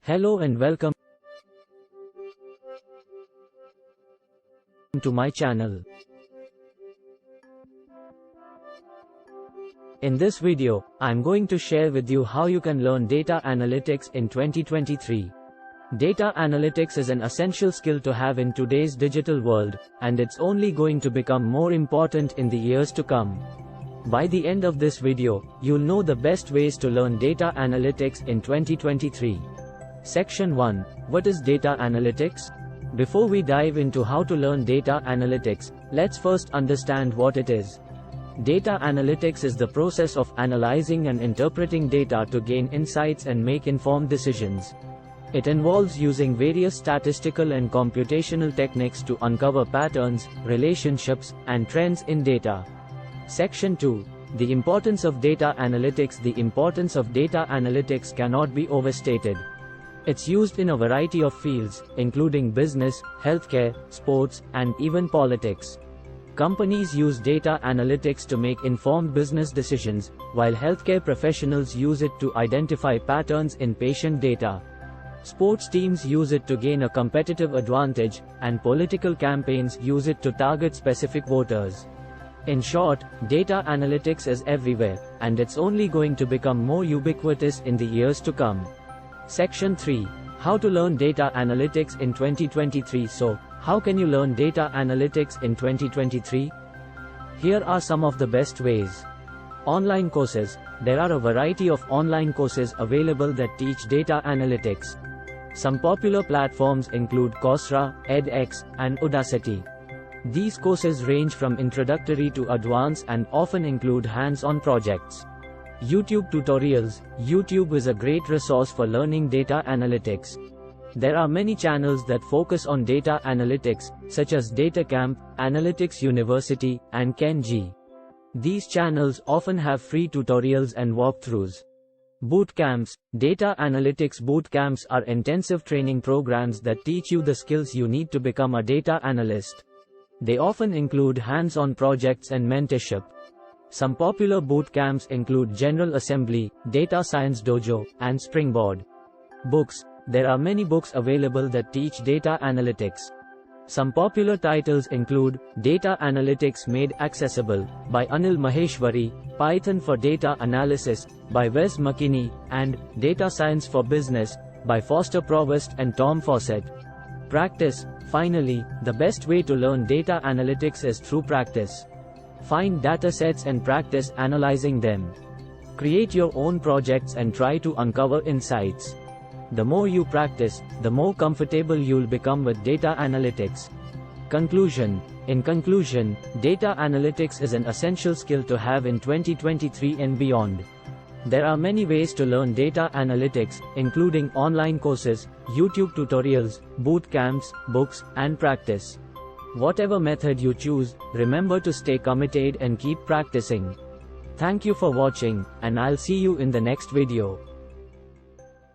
Hello and welcome to my channel. In this video, I'm going to share with you how you can learn data analytics in 2023. Data analytics is an essential skill to have in today's digital world, and it's only going to become more important in the years to come. By the end of this video, you'll know the best ways to learn data analytics in 2023. Section 1. What is data analytics? Before we dive into how to learn data analytics, let's first understand what it is. Data analytics is the process of analyzing and interpreting data to gain insights and make informed decisions. It involves using various statistical and computational techniques to uncover patterns, relationships, and trends in data. Section 2. The importance of data analytics. The importance of data analytics cannot be overstated. It's used in a variety of fields, including business, healthcare, sports, and even politics. Companies use data analytics to make informed business decisions, while healthcare professionals use it to identify patterns in patient data. Sports teams use it to gain a competitive advantage, and political campaigns use it to target specific voters. In short, data analytics is everywhere, and it's only going to become more ubiquitous in the years to come. Section 3. How to learn data analytics in 2023. So, how can you learn data analytics in 2023? Here are some of the best ways. Online courses. There are a variety of online courses available that teach data analytics. Some popular platforms include Coursera, edX, and Udacity. These courses range from introductory to advanced and often include hands-on projects. YouTube tutorials. YouTube is a great resource for learning data analytics. There are many channels that focus on data analytics, such as DataCamp, Analytics University, and Kenji. These channels often have free tutorials and walkthroughs. Bootcamps. Data analytics bootcamps are intensive training programs that teach you the skills you need to become a data analyst. They often include hands-on projects and mentorship. Some popular bootcamps include General Assembly, Data Science Dojo, and Springboard. Books. There are many books available that teach data analytics. Some popular titles include Data Analytics Made Accessible by Anil Maheshwari, Python for Data Analysis by Wes McKinney, and Data Science for Business by Foster Provost and Tom Fawcett. Practice. Finally, the best way to learn data analytics is through practice. Find datasets and practice analyzing them. Create your own projects and try to uncover insights. The more you practice, the more comfortable you'll become with data analytics. Conclusion. In conclusion, data analytics is an essential skill to have in 2023 and beyond. There are many ways to learn data analytics, including online courses, YouTube tutorials, boot camps, books, and practice. Whatever method you choose, remember to stay committed and keep practicing. Thank you for watching, and I'll see you in the next video.